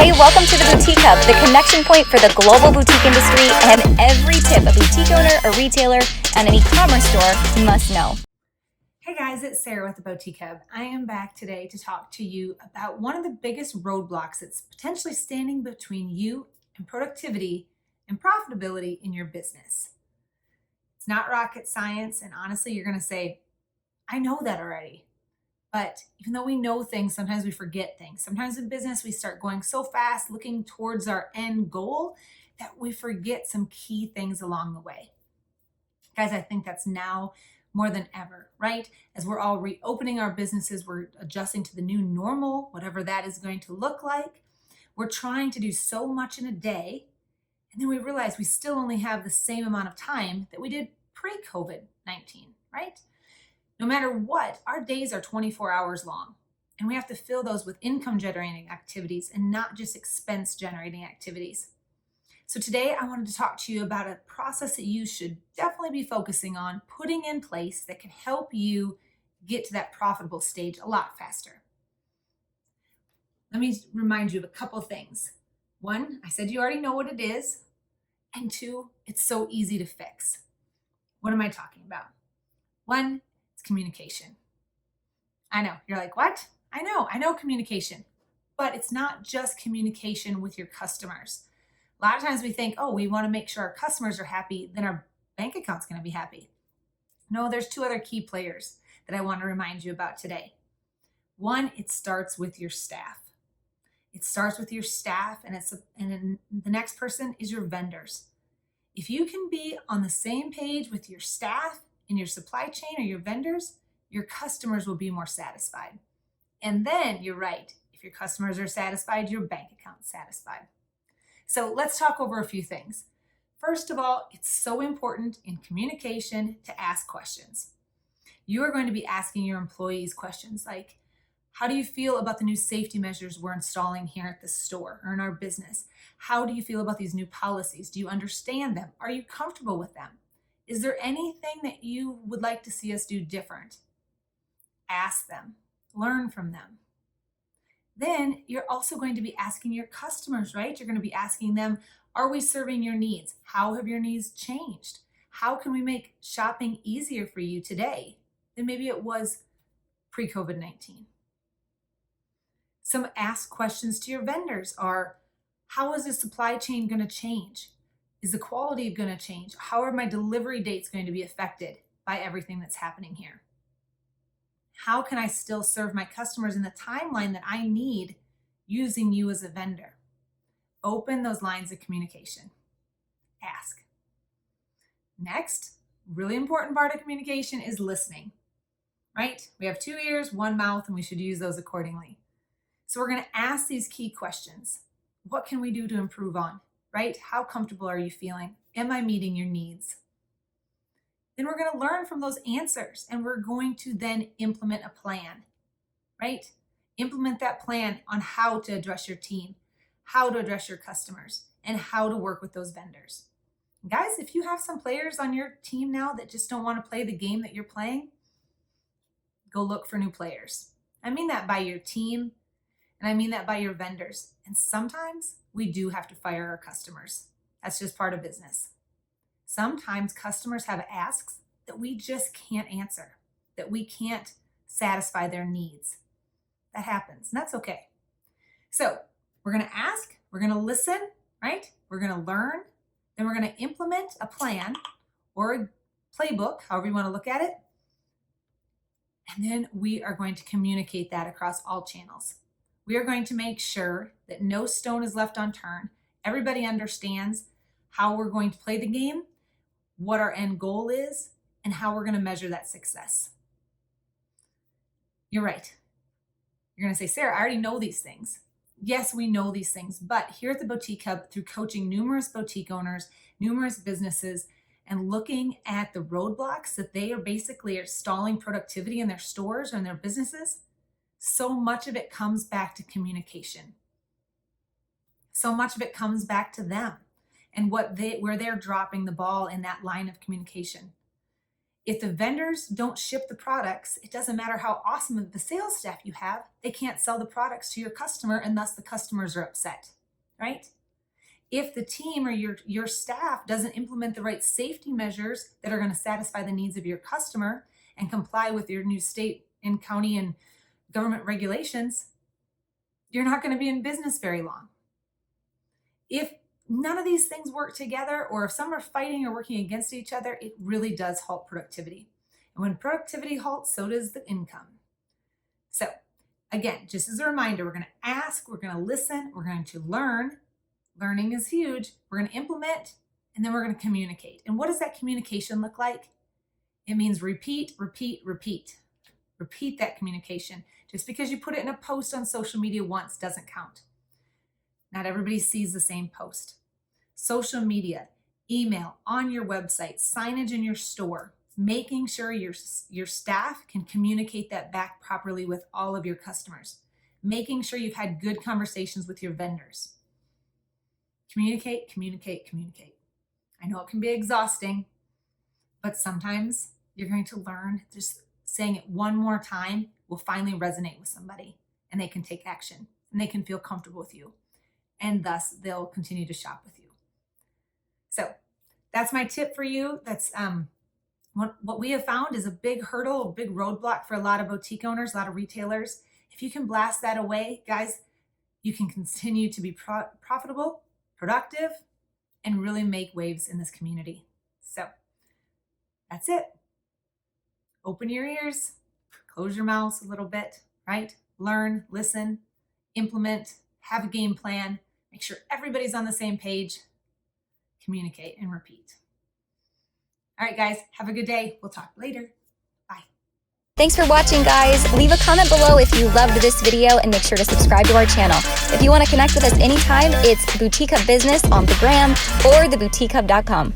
Hey, welcome to the Boutique Hub, the connection point for the global boutique industry and every tip a boutique owner, a retailer, and an e-commerce store must know. Hey guys, it's Sara with the Boutique Hub. I am back today to talk to you about one of the biggest roadblocks that's potentially standing between you and productivity and profitability in your business. It's not rocket science, and honestly, you're going to say, I know that already. But even though we know things, sometimes we forget things. Sometimes in business, we start going so fast, looking towards our end goal, that we forget some key things along the way. Guys, I think that's now more than ever, right? As we're all reopening our businesses, we're adjusting to the new normal, whatever that is going to look like. We're trying to do so much in a day, and then we realize we still only have the same amount of time that we did pre-COVID-19, right? No matter what, our days are 24 hours long, and we have to fill those with income generating activities and not just expense generating activities. So today I wanted to talk to you about a process that you should definitely be focusing on putting in place that can help you get to that profitable stage a lot faster. Let me remind you of a couple of things. One, I said you already know what it is. And two, it's so easy to fix. What am I talking about? One, it's communication. I know, you're like, what? I know communication, but it's not just communication with your customers. A lot of times we think, we want to make sure our customers are happy, then our bank account's going to be happy. No, there's two other key players that I want to remind you about today. One, it starts with your staff. It starts with your staff, and then the next person is your vendors. If you can be on the same page with your staff and your supply chain or your vendors, your customers will be more satisfied. And then you're right. If your customers are satisfied, your bank account's satisfied. So let's talk over a few things. First of all, it's so important in communication to ask questions. You are going to be asking your employees questions like, how do you feel about the new safety measures we're installing here at the store or in our business? How do you feel about these new policies? Do you understand them? Are you comfortable with them? Is there anything that you would like to see us do different? Ask them, learn from them. Then you're also going to be asking your customers, right? You're going to be asking them, are we serving your needs? How have your needs changed? How can we make shopping easier for you today than maybe it was pre-COVID-19? Some asked questions to your vendors are, how is the supply chain going to change? Is the quality going to change? How are my delivery dates going to be affected by everything that's happening here? How can I still serve my customers in the timeline that I need using you as a vendor? Open those lines of communication. Ask. Next, really important part of communication is listening, right? We have 2 ears, 1 mouth, and we should use those accordingly. So we're going to ask these key questions. What can we do to improve on, right? How comfortable are you feeling? Am I meeting your needs? Then we're going to learn from those answers, and we're going to then implement a plan, right? Implement that plan on how to address your team, how to address your customers, and how to work with those vendors. Guys, if you have some players on your team now that just don't want to play the game that you're playing, go look for new players. I mean that by your team, and I mean that by your vendors. And sometimes we do have to fire our customers. That's just part of business. Sometimes customers have asks that we just can't answer, that we can't satisfy their needs. That happens, and that's okay. So we're going to ask, we're going to listen, right? We're going to learn, then we're going to implement a plan or a playbook, however you want to look at it. And then we are going to communicate that across all channels. We are going to make sure that no stone is left unturned. Everybody understands how we're going to play the game, what our end goal is, and how we're going to measure that success. You're right. You're going to say, Sara, I already know these things. Yes, we know these things, but here at the Boutique Hub, through coaching numerous boutique owners, numerous businesses, and looking at the roadblocks that they are basically stalling productivity in their stores or in their businesses, so much of it comes back to communication. So much of it comes back to them and where they're dropping the ball in that line of communication. If the vendors don't ship the products, it doesn't matter how awesome of the sales staff you have, they can't sell the products to your customer, and thus the customers are upset, right? If the team or your staff doesn't implement the right safety measures that are going to satisfy the needs of your customer and comply with your new state and county and government regulations, you're not going to be in business very long. If none of these things work together, or if some are fighting or working against each other, it really does halt productivity. And when productivity halts, so does the income. So again, just as a reminder, we're going to ask, we're going to listen, we're going to learn. Learning is huge. We're going to implement, and then we're going to communicate. And what does that communication look like? It means repeat, repeat, repeat. Repeat that communication. Just because you put it in a post on social media once doesn't count. Not everybody sees the same post. Social media, email, on your website, signage in your store, making sure your staff can communicate that back properly with all of your customers, making sure you've had good conversations with your vendors. Communicate, communicate, communicate. I know it can be exhausting, but sometimes you're going to learn just saying it one more time will finally resonate with somebody, and they can take action and they can feel comfortable with you, and thus they'll continue to shop with you. So that's my tip for you. That's what we have found is a big hurdle, a big roadblock for a lot of boutique owners, a lot of retailers. If you can blast that away, guys, you can continue to be profitable, productive, and really make waves in this community. So that's it. Open your ears, close your mouths a little bit, right? Learn, listen, implement, have a game plan, make sure everybody's on the same page, communicate, and repeat. All right, guys, have a good day. We'll talk later. Bye. Thanks for watching, guys. Leave a comment below if you loved this video, and make sure to subscribe to our channel. If you want to connect with us anytime, it's Boutique Hub Business on the gram or theboutiquehub.com.